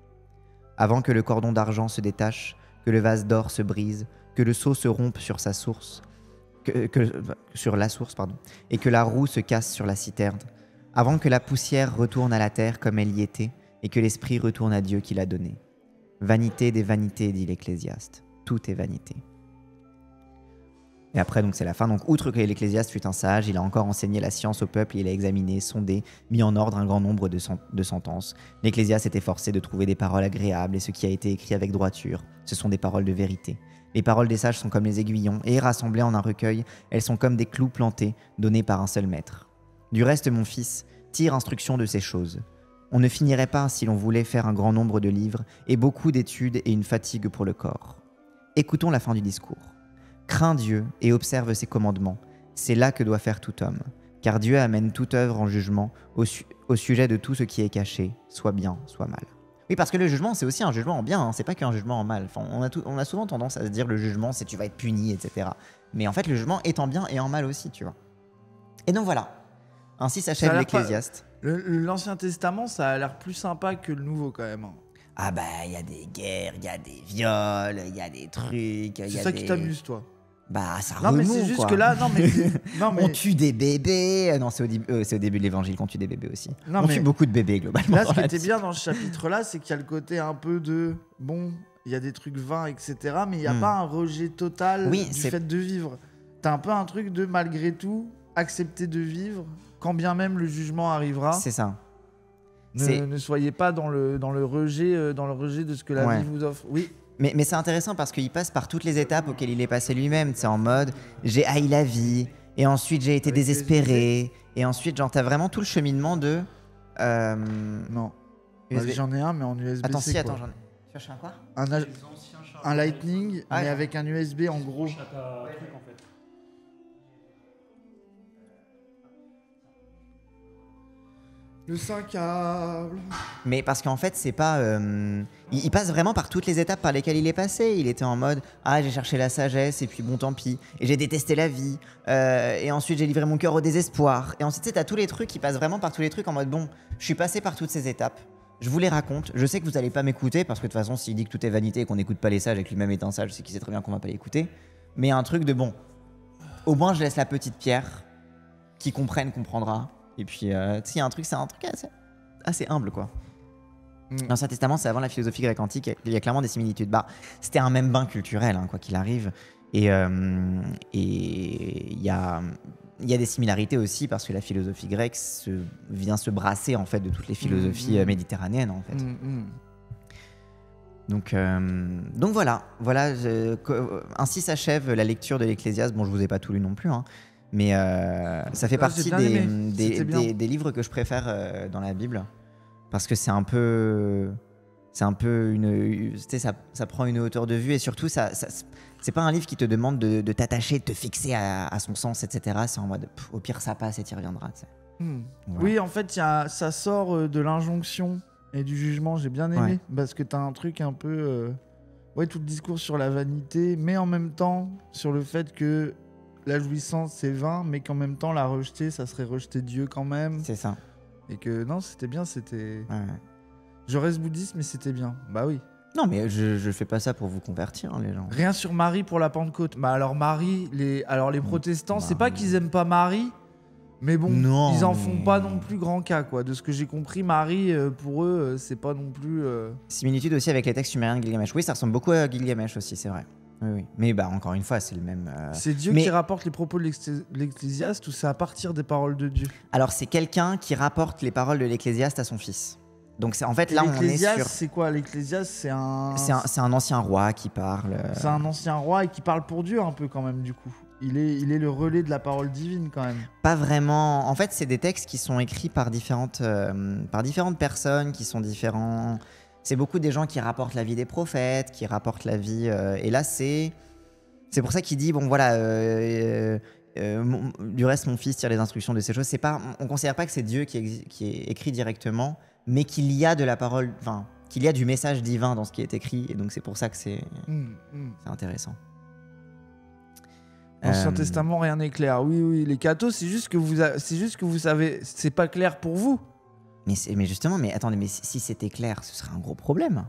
Avant que le cordon d'argent se détache, que le vase d'or se brise, que le seau se rompe sur sa source, sur la source, et que la roue se casse sur la citerne, avant que la poussière retourne à la terre comme elle y était, et que l'esprit retourne à Dieu qui l'a donné. Vanité des vanités, dit l'Ecclésiaste. Tout est vanité. Et après, c'est la fin. Donc, outre que l'Ecclésiaste fut un sage, il a encore enseigné la science au peuple, il a examiné, sondé, mis en ordre un grand nombre de sentences. L'Ecclésiaste s'est efforcé de trouver des paroles agréables, et ce qui a été écrit avec droiture, ce sont des paroles de vérité. Les paroles des sages sont comme les aiguillons, et rassemblées en un recueil, elles sont comme des clous plantés, donnés par un seul maître. Du reste, mon fils, tire instruction de ces choses. On ne finirait pas si l'on voulait faire un grand nombre de livres, et beaucoup d'études et une fatigue pour le corps. Écoutons la fin du discours. Crains Dieu et observe ses commandements. C'est là que doit faire tout homme. Car Dieu amène toute œuvre en jugement au sujet de tout ce qui est caché, soit bien, soit mal. Oui, parce que le jugement, c'est aussi un jugement en bien, hein, c'est pas qu'un jugement en mal. Enfin, on a souvent tendance à se dire le jugement, c'est tu vas être puni, etc. Mais en fait, le jugement est en bien et en mal aussi, tu vois. Et donc voilà. Ainsi s'achève l'Ecclésiaste. L'Ancien Testament, ça a l'air plus sympa que le Nouveau quand même. Ah bah, il y a des guerres, il y a des viols, il y a des trucs. C'est ça qui t'amuse, toi? Bah, ça remue, quoi. Non, mais c'est juste que là, on tue des bébés. Non, c'est au début de l'évangile qu'on tue des bébés aussi. Non, on tue beaucoup de bébés, globalement. Là, ce qui était bien dans ce chapitre-là, c'est qu'il y a le côté un peu de... Bon, il y a des trucs vains, etc. Mais il n'y a pas un rejet total du fait de vivre. T'as un peu un truc de, malgré tout, accepter de vivre, quand bien même le jugement arrivera. C'est ça. Ne soyez pas dans le rejet de ce que la vie vous offre. Oui. Mais c'est intéressant parce qu'il passe par toutes les étapes auxquelles il est passé lui-même. C'est en mode, j'ai haï la vie, et ensuite j'ai été désespéré, et ensuite, genre, t'as vraiment tout le cheminement de... Non. J'en ai un, mais en USB-C. Attends, j'en ai... Tu cherches un quoi? Un Lightning, mais avec un USB en gros. Le 5 câble. Mais parce qu'en fait, c'est pas... Il passe vraiment par toutes les étapes par lesquelles il est passé. Il était en mode « Ah, j'ai cherché la sagesse, et puis bon, tant pis. Et j'ai détesté la vie. Et ensuite, j'ai livré mon cœur au désespoir. » Et ensuite, tu sais, t'as tous les trucs qui passent vraiment par tous les trucs en mode « Bon, je suis passé par toutes ces étapes. Je vous les raconte. Je sais que vous allez pas m'écouter, parce que de toute façon, s'il dit que tout est vanité et qu'on n'écoute pas les sages et que lui-même est un sage, c'est qu'il sait très bien qu'on va pas l'écouter. Mais un truc de bon. Au moins, je laisse la petite pierre. Qui comprendra. Et puis, tu sais, c'est un truc assez humble, quoi. L'Ancien Testament, c'est avant la philosophie grecque antique. Il y a clairement des similitudes. Bah, c'était un même bain culturel, hein, quoi qu'il arrive. Et il y a des similarités aussi parce que la philosophie grecque vient se brasser en fait de toutes les philosophies méditerranéennes, en fait. Donc voilà. Ainsi s'achève la lecture de l'Ecclésiaste. Bon, je vous ai pas tout lu non plus, hein. Mais ça fait partie des livres que je préfère dans la Bible parce que c'est un peu une, tu sais, ça prend une hauteur de vue et surtout c'est pas un livre qui te demande de t'attacher, de te fixer à son sens, etc. C'est en mode au pire ça passe et t'y reviendras. Voilà. Oui, en fait, ça sort de l'injonction et du jugement. J'ai bien aimé parce que t'as un truc un peu tout le discours sur la vanité, mais en même temps sur le fait que la jouissance c'est vain, mais qu'en même temps la rejeter, ça serait rejeter Dieu quand même. C'est ça. Et que non, c'était bien, c'était... Je reste bouddhiste, mais c'était bien. Bah oui. Non, mais je fais pas ça pour vous convertir, hein, les gens. Rien sur Marie pour la Pentecôte. Bah alors Marie, les protestants, c'est pas qu'ils aiment pas Marie, mais bon, Non, ils en mais- font pas non plus grand cas, quoi. De ce que j'ai compris, Marie, pour eux, c'est pas non plus... Similitude aussi avec les textes sumériens de Gilgamesh. Oui, ça ressemble beaucoup à Gilgamesh aussi, c'est vrai. Oui, oui. Mais bah, encore une fois, c'est le même... C'est Dieu mais- qui rapporte les propos de l'Ecclésiaste ou c'est à partir des paroles de Dieu? Alors, c'est quelqu'un qui rapporte les paroles de l'Ecclésiaste à son fils. Donc, en fait, là, on est L'Ecclésiaste, sur... c'est quoi? L'Ecclésiaste, c'est un... C'est un ancien roi qui parle. C'est un ancien roi et qui parle pour Dieu un peu quand même, du coup. Il est le relais de la parole divine quand même. Pas vraiment. En fait, c'est des textes qui sont écrits par différentes personnes, qui sont différents. C'est beaucoup des gens qui rapportent la vie des prophètes, qui rapportent la vie. Et là, c'est pour ça qu'il dit bon voilà. Du reste, mon fils tire les instructions de ces choses. C'est pas. On considère pas que c'est Dieu qui est écrit directement, mais qu'il y a de la parole. Enfin, qu'il y a du message divin dans ce qui est écrit. Et donc, c'est pour ça que c'est intéressant. L'Ancien Testament, rien n'est clair. Oui, les cathos, c'est juste que vous savez, c'est pas clair pour vous. Mais justement, mais attendez, mais si c'était clair, ce serait un gros problème.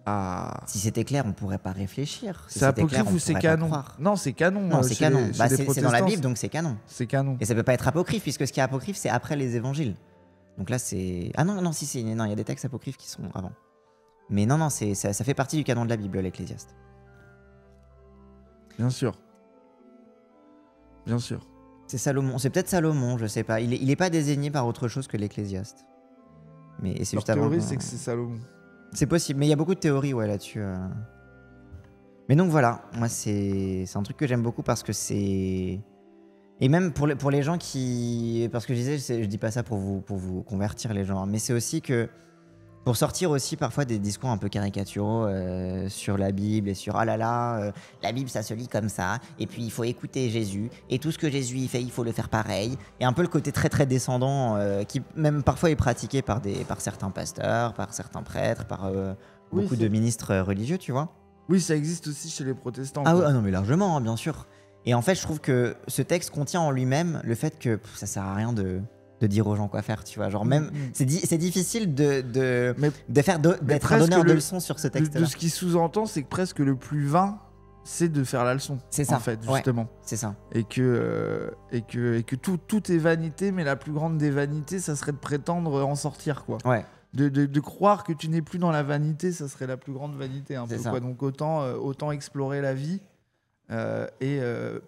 Ah. Si c'était clair, on pourrait pas réfléchir. Si C'est c'était apocryphe clair, on ou c'est pourrait pas canon? croire. Non, c'est canon. Non, c'est chez canon. les- chez Bah, les c'est dans la protestants, Bible, donc c'est canon. C'est canon. Et ça peut pas être apocryphe, puisque ce qui est apocryphe, c'est après les évangiles. Donc là, c'est... Ah non, si, non, il y a des textes apocryphes qui sont avant. Mais non, ça fait partie du canon de la Bible, l'Ecclésiaste. Bien sûr. Bien sûr. C'est Salomon, c'est peut-être Salomon, je sais pas. Il est pas désigné par autre chose que l'Ecclésiaste. Mais c'est Leur juste avant. théorie, c'est que c'est Salomon. C'est possible, mais il y a beaucoup de théories là-dessus. Mais donc voilà, moi c'est un truc que j'aime beaucoup parce que c'est... Et même pour les gens qui... Parce que je disais, je dis pas ça pour vous convertir les gens, mais c'est aussi que... Pour sortir aussi parfois des discours un peu caricaturaux sur la Bible et sur « Ah là là, la Bible ça se lit comme ça, et puis il faut écouter Jésus, et tout ce que Jésus y fait, il faut le faire pareil. » Et un peu le côté très très descendant qui même parfois est pratiqué par certains pasteurs, par certains prêtres, par beaucoup de ministres religieux, tu vois. Oui, ça existe aussi chez les protestants. Ah, quoi. ouais, ah non mais largement, hein, bien sûr. Et en fait, je trouve que ce texte contient en lui-même le fait que ça sert à rien de dire aux gens quoi faire, tu vois. Genre même, c'est difficile d'être un donneur de leçons sur ce texte-là. De ce qui sous-entend, c'est que presque le plus vain, c'est de faire la leçon. C'est ça, en fait, ouais, justement. c'est ça. Et que tout est vanité, mais la plus grande des vanités, ça serait de prétendre en sortir, quoi. Ouais. De croire que tu n'es plus dans la vanité, ça serait la plus grande vanité, un peu, C'est ça. quoi. Donc autant explorer la vie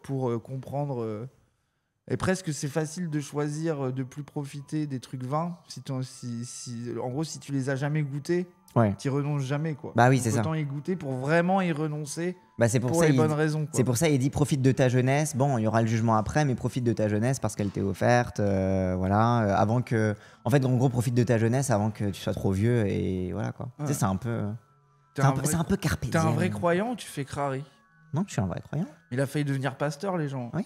pour comprendre. Et presque c'est facile de choisir de plus profiter des trucs vains en gros si tu les as jamais goûtés, Ouais. tu renonces jamais, quoi. Bah oui, Donc c'est ça. autant y goûter pour vraiment y renoncer C'est pour pour ça les bonnes raisons, quoi. C'est pour ça il dit profite de ta jeunesse. Bon, il y aura le jugement après, mais profite de ta jeunesse parce qu'elle t'est offerte, voilà, avant que... En fait, en gros, profite de ta jeunesse avant que tu sois trop vieux et voilà, quoi. Ouais. Tu sais, c'est un peu... T'es C'est un peu carpe T'es un diem. vrai croyant ou tu fais crari? Non, je suis un vrai croyant. Il a failli devenir pasteur, les gens. Oui.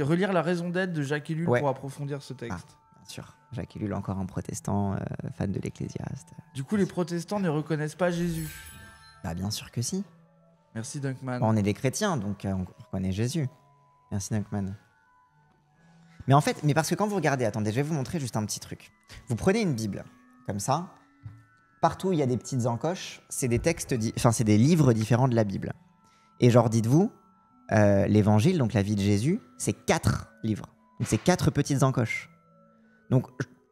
Relire La raison d'être de Jacques Ellul Ouais. pour approfondir ce texte. Bien sûr. Jacques Ellul, encore un protestant, fan de l'Ecclésiaste. Du coup, les protestants ne reconnaissent pas Jésus. Bah bien sûr que si. Merci Dunkman. On est des chrétiens, donc on reconnaît Jésus. Merci Dunkman. Mais en fait, parce que quand vous regardez, attendez, je vais vous montrer juste un petit truc. Vous prenez une Bible, comme ça. Partout, il y a des petites encoches. C'est des textes, c'est des livres différents de la Bible. Et genre, dites-vous, l'Évangile, donc la vie de Jésus, c'est 4 livres. Donc c'est 4 petites encoches. Donc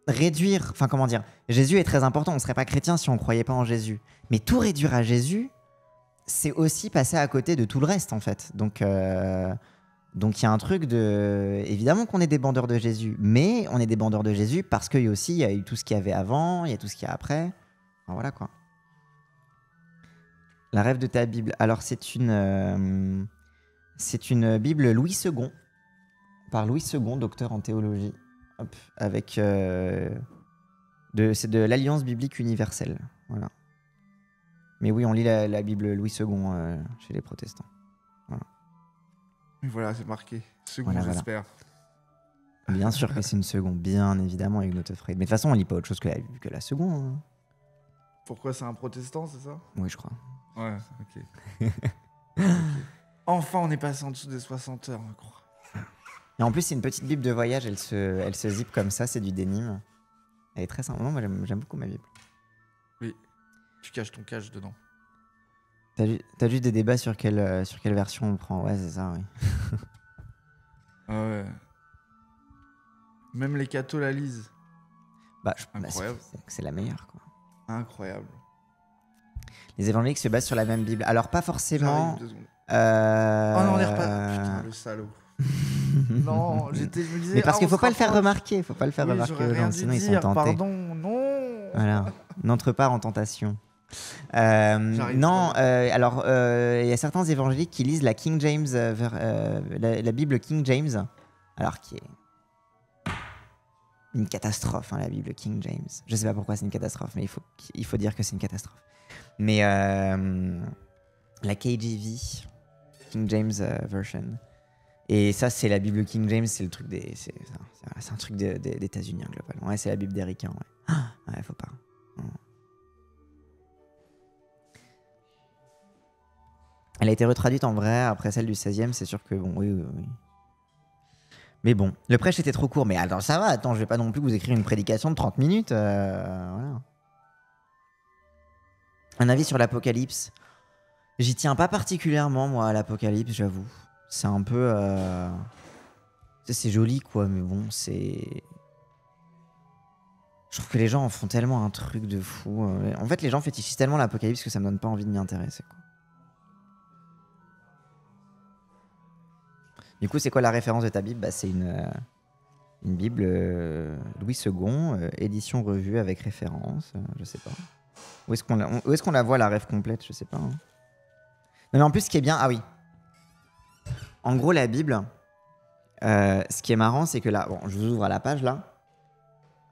réduire, Jésus est très important. On ne serait pas chrétien si on ne croyait pas en Jésus. Mais tout réduire à Jésus, c'est aussi passer à côté de tout le reste, en fait. Donc il y a un truc de... Évidemment qu'on est des bandeurs de Jésus, mais on est des bandeurs de Jésus parce qu'il y a aussi, il y a eu tout ce qu'il y avait avant, il y a tout ce qu'il y a après. Enfin, voilà, quoi. La rêve de ta Bible. Alors, c'est une Bible Louis II, par Louis II, docteur en théologie, hop, avec c'est de l'Alliance biblique universelle. Voilà. Mais oui, on lit la Bible Louis II chez les protestants. Voilà. Voilà, c'est marqué. Second, Voilà. j'espère. Bien sûr que c'est une seconde, bien évidemment, avec Notefried. Mais de toute façon, on lit pas autre chose que la seconde. Hein. Pourquoi c'est un protestant, c'est ça? Oui, je crois. Ouais, ok. Enfin, on est passé en dessous des 60 heures, je crois. Et en plus, c'est une petite Bible de voyage, elle se zippe comme ça, c'est du dénime. Elle est très sympa. Non, moi, j'aime beaucoup ma Bible. Oui. Tu caches ton cache dedans. T'as juste des débats sur quelle version on prend. Ouais, c'est ça, oui. Ah ouais. Même les cathos la lisent. Incroyable. C'est la meilleure, quoi. Incroyable. Les évangéliques se basent sur la même Bible. Alors, pas forcément... Oh non, on est repas. Putain, le salaud. Non, je me disais... Mais parce qu'il faut pas le faire remarquer. Faut pas le faire remarquer aux gens, sinon ils sont tentés. Pardon, non. Voilà. N'entre pas en tentation. Non, alors il y a certains évangéliques qui lisent la King James, la Bible King James, alors qui est une catastrophe, hein, la Bible King James. Je sais pas pourquoi c'est une catastrophe, mais il faut dire que c'est une catastrophe. Mais la KJV, King James Version, et ça c'est la Bible King James, c'est le truc c'est un truc des États-Unis, hein, globalement. Ouais, c'est la Bible des ricains. Ouais. Ouais, faut pas. Elle a été retraduite en vrai après celle du 16e, c'est sûr que bon, oui. Mais bon, le prêche était trop court. Mais attends, ça va, je vais pas non plus vous écrire une prédication de 30 minutes. Voilà. Un avis sur l'Apocalypse. J'y tiens pas particulièrement, moi, à l'Apocalypse, j'avoue. C'est un peu... C'est joli, quoi, mais bon, c'est... Je trouve que les gens en font tellement un truc de fou. En fait, les gens fétichisent tellement l'Apocalypse que ça me donne pas envie de m'y intéresser, quoi. Du coup, c'est quoi la référence de ta Bible ? C'est une Bible Louis II, édition revue avec référence. Je sais pas. Où est-ce qu'on la voit, la rêve complète ? Je sais pas. Hein. Non, mais en plus, ce qui est bien... Ah oui. En gros, la Bible, ce qui est marrant, c'est que là... Bon, je vous ouvre à la page, là.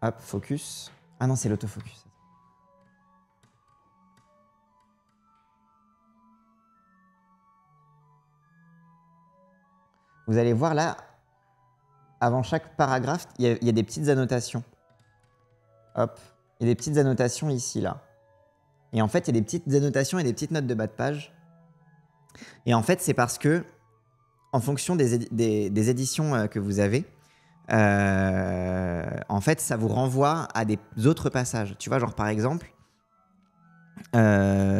Hop, focus. Ah non, c'est l'autofocus. Vous allez voir là, avant chaque paragraphe, il y a des petites annotations. Hop, il y a des petites annotations ici, là. Et en fait, il y a des petites annotations et des petites notes de bas de page. Et en fait, c'est parce que, en fonction des éditions que vous avez, en fait, ça vous renvoie à des autres passages. Tu vois, genre par exemple, là,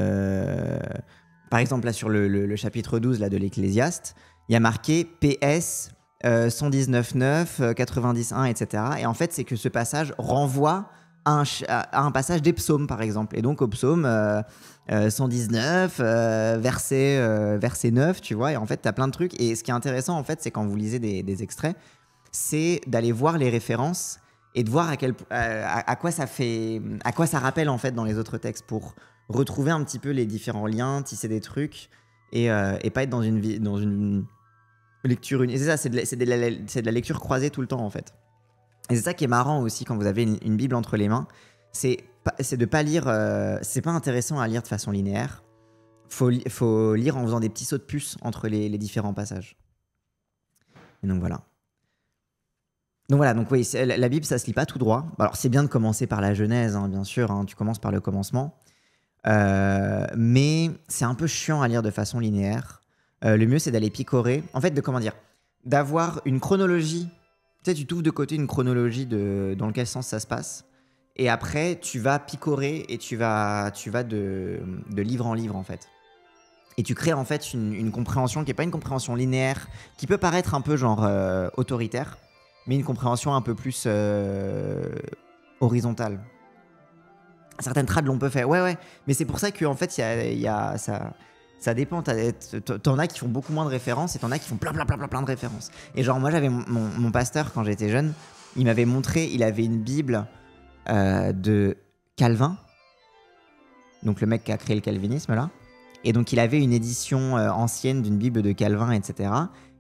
sur le chapitre 12 là, de l'Ecclésiaste, il y a marqué PS 119.9, 91, etc. Et en fait, c'est que ce passage renvoie à un passage des psaumes, par exemple. Et donc, au psaume 119, verset 9, tu vois. Et en fait, tu as plein de trucs. Et ce qui est intéressant, en fait, c'est quand vous lisez des extraits, c'est d'aller voir les références et de voir à quoi ça rappelle, en fait, dans les autres textes pour retrouver un petit peu les différents liens, tisser des trucs et pas être dans une lecture unique. C'est ça, c'est de la lecture croisée tout le temps, en fait. Et c'est ça qui est marrant aussi quand vous avez une Bible entre les mains, c'est de pas lire, c'est pas intéressant à lire de façon linéaire. Faut lire en faisant des petits sauts de puce entre les différents passages. Et donc voilà. Donc oui, la Bible, ça se lit pas tout droit. Alors c'est bien de commencer par la Genèse, hein, bien sûr, hein, tu commences par le commencement. Mais c'est un peu chiant à lire de façon linéaire. Le mieux, c'est d'aller picorer. En fait, d'avoir une chronologie. Tu sais, tu t'ouvres de côté une chronologie dans lequel sens ça se passe. Et après, tu vas picorer et tu vas de livre en livre, en fait. Et tu crées, en fait, une compréhension qui n'est pas une compréhension linéaire, qui peut paraître un peu genre autoritaire, mais une compréhension un peu plus horizontale. Certaines trades l'ont peu fait. Ouais. Mais c'est pour ça qu'en fait, il y a ça... Ça dépend, t'en as qui font beaucoup moins de références et t'en as qui font plein de références. Et genre moi j'avais mon pasteur quand j'étais jeune, il m'avait montré, il avait une Bible de Calvin, donc le mec qui a créé le calvinisme là, et donc il avait une édition ancienne d'une Bible de Calvin, etc.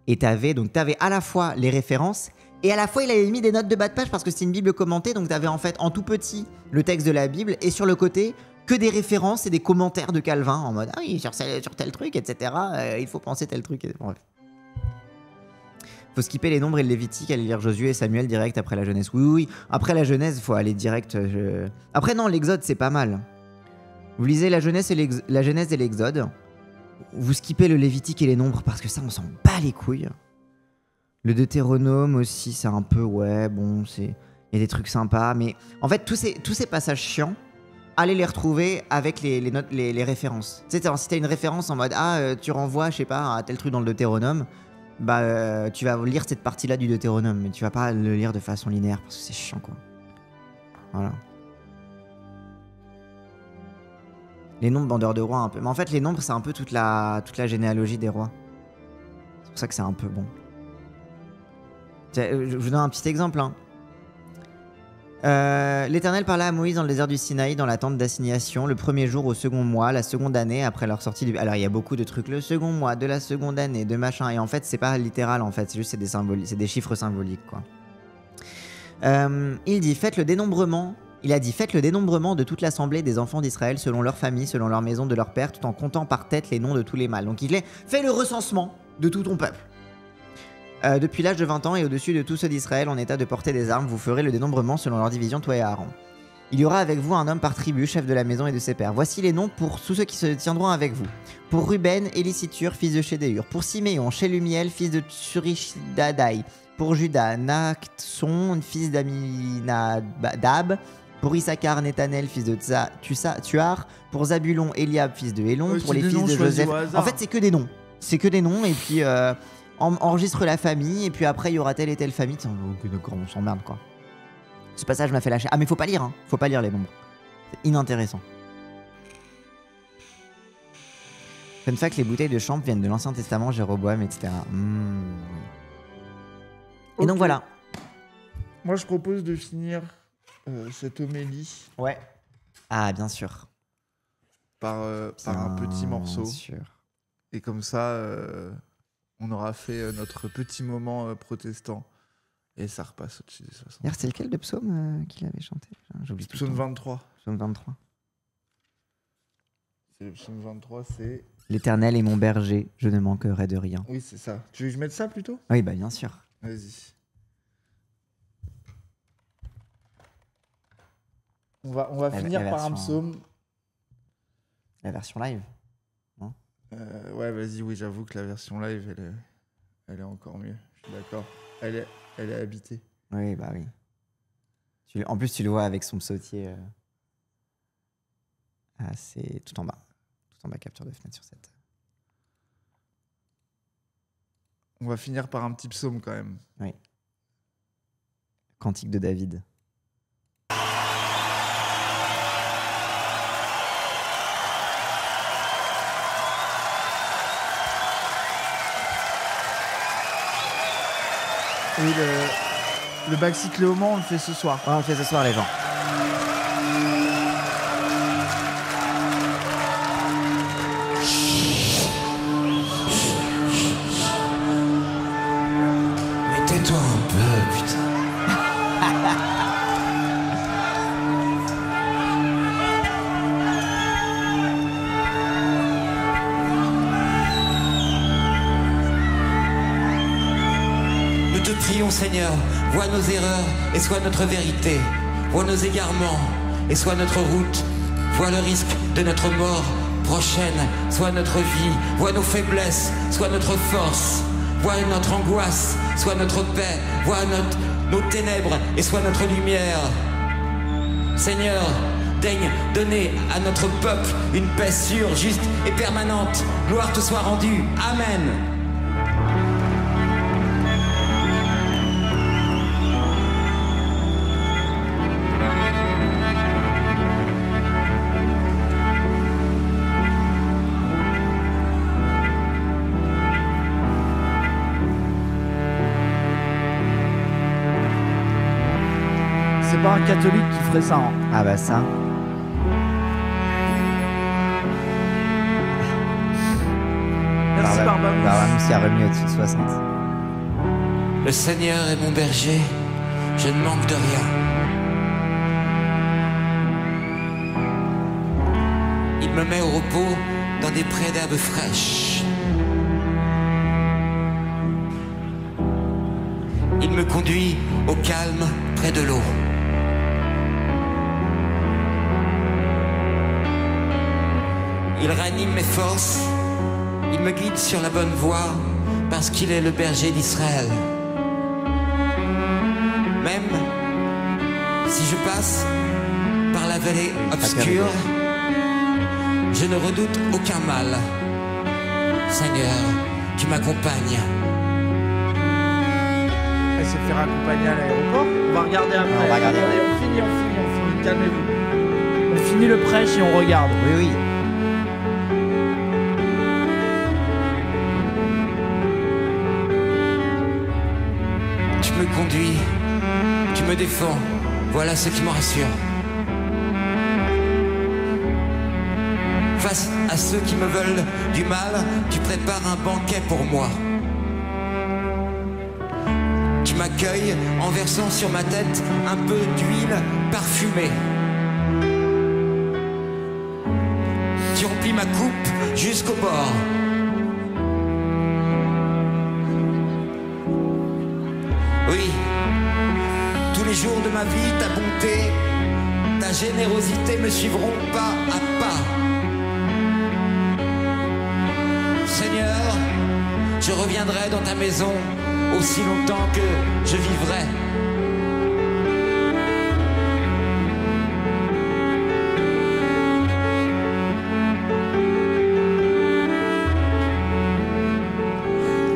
Et t'avais à la fois les références et à la fois il avait mis des notes de bas de page parce que c'était une Bible commentée, donc t'avais en fait en tout petit le texte de la Bible et sur le côté que des références et des commentaires de Calvin en mode « Ah oui, sur tel truc, etc. Il faut penser tel truc. » Bref. Faut skipper les Nombres et le Lévitique, aller lire Josué et Samuel direct après la Genèse. Oui. Après la Genèse, faut aller direct... Après non, l'Exode, c'est pas mal. Vous lisez la Genèse et l'Exode. Vous skippez le Lévitique et les Nombres parce que ça, on s'en bat les couilles. Le Deutéronome aussi, c'est un peu... Ouais, bon, il y a des trucs sympas. Mais en fait, tous ces passages chiants, allez les retrouver avec les notes, les références. Tu sais, si t'as une référence en mode tu renvoies, je sais pas, à tel truc dans le Deutéronome, tu vas lire cette partie-là du Deutéronome, mais tu vas pas le lire de façon linéaire parce que c'est chiant, quoi. Voilà. Les nombres bandeurs de rois, un peu. Mais en fait, les nombres, c'est un peu toute la généalogie des rois. C'est pour ça que c'est un peu bon. Je vous donne un petit exemple, hein. L'Éternel parla à Moïse dans le désert du Sinaï, dans la tente d'assignation, le premier jour au second mois, la seconde année après leur sortie du... Alors il y a beaucoup de trucs, le second mois, de la seconde année, de machin, et en fait c'est pas littéral en fait, c'est juste c'est des chiffres symboliques, quoi. Il dit, faites le dénombrement. Il a dit, faites le dénombrement de toute l'assemblée des enfants d'Israël selon leur famille, selon leur maison de leur père, tout en comptant par tête les noms de tous les mâles. Donc il est, fais le recensement de tout ton peuple. Depuis l'âge de 20 ans et au-dessus de tous ceux d'Israël en état de porter des armes, vous ferez le dénombrement selon leur division, toi et Aaron. Il y aura avec vous un homme par tribu, chef de la maison et de ses pères. Voici les noms pour tous ceux qui se tiendront avec vous. Pour Ruben, Élicitur, fils de Chédéur. Pour Siméon, Shelumiel, fils de Tsurishadai. Pour Judas, Naktson, fils d'Aminadab. Pour Issachar, Nethanel, fils de Tuar. Pour Zabulon, Eliab, fils de Hélon. Pour les fils de Joseph. En fait, c'est que des noms. C'est que des noms et puis... enregistre la famille et puis après il y aura telle et telle famille. On s'emmerde, quoi. Ce passage m'a fait lâcher. Ah mais faut pas lire, hein. Faut pas lire les nombres. C'est inintéressant. Fun fact, les bouteilles de champ viennent de l'Ancien Testament, Jéroboam, etc. Et donc voilà. Moi je propose de finir cette homélie. Ouais. Ah bien sûr. Par un petit morceau. Bien sûr. Et comme ça... on aura fait notre petit moment protestant. Et ça repasse au-dessus des 60. D'ailleurs, c'est lequel de psaume qu'il avait chanté? J'oublie tout. Psaume 23. Psaume 23. C'est le psaume 23, c'est... L'Éternel est mon berger, je ne manquerai de rien. Oui, c'est ça. Tu veux que je mette ça plutôt? Oui, bah bien sûr. Vas-y. On va finir par un psaume. La version live. Ouais, vas-y, oui, j'avoue que la version live, elle est encore mieux. Je suis d'accord. Elle est habitée. Oui, bah oui. En plus, tu le vois avec son psautier. C'est tout en bas. Tout en bas, capture de fenêtre sur cette. On va finir par un petit psaume quand même. Oui. Cantique de David. Oui, le Baxi Clément, on le fait ce soir. Ouais, on le fait ce soir, les gens. Mais tais-toi un peu, putain. Prions Seigneur, vois nos erreurs et sois notre vérité, vois nos égarements et sois notre route, vois le risque de notre mort prochaine, soit notre vie, vois nos faiblesses, soit notre force, vois notre angoisse, soit notre paix, vois nos ténèbres et sois notre lumière. Seigneur, daigne donner à notre peuple une paix sûre, juste et permanente. Gloire te soit rendue. Amen. C'est pas un catholique qui ferait ça. Hein. Ah bah ça. Merci Barbarousse. Barbarousse qui a remis au-dessus de 60. Le Seigneur est mon berger, je ne manque de rien. Il me met au repos dans des prés d'herbes fraîches. Il me conduit au calme près de l'eau. Il ranime mes forces, il me guide sur la bonne voie, parce qu'il est le berger d'Israël. Même si je passe par la vallée obscure, je ne redoute aucun mal. Seigneur, tu m'accompagnes. Elle s'est fait raccompagner à l'aéroport. On va regarder après. On va regarder. Allez, on finit. Calmez-vous. On finit le prêche et on regarde. Oui, oui. Tu me conduis, tu me défends, voilà ce qui me rassure. Face à ceux qui me veulent du mal, tu prépares un banquet pour moi. Tu m'accueilles en versant sur ma tête un peu d'huile parfumée. Tu remplis ma coupe jusqu'au bord. Oui, tous les jours de ma vie, ta bonté, ta générosité me suivront pas à pas. Seigneur, je reviendrai dans ta maison aussi longtemps que je vivrai.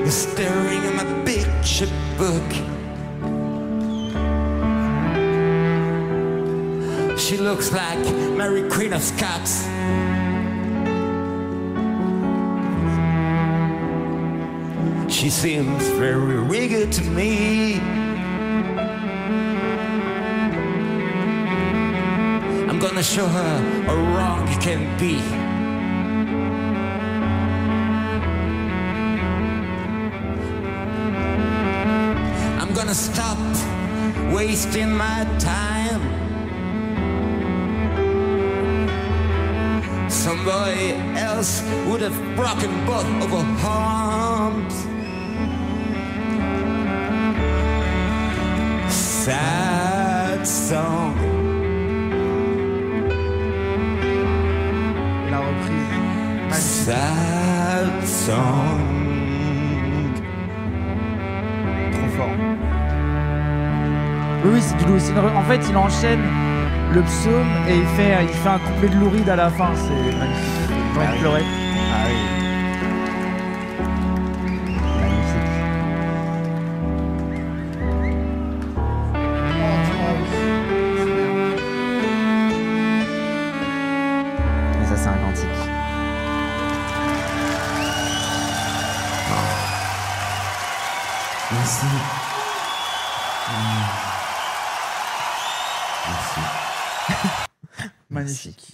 Staring at my picture book, she looks like Mary Queen of Scots. She seems very rigid to me. I'm gonna show her how wrong you can be. I'm gonna stop wasting my time. Somebody else would have broken both of her arms. Sad song. La reprise. Sad song. Trop fort. Oui, c'est du Louis. En fait, il enchaîne le psaume et il fait un couplet de Louride à la fin. C'est magnifique. J'ai envie de pleurer. Ah oui. Magnifique. Et ça, c'est un cantique. Merci. Merci. Magnifique.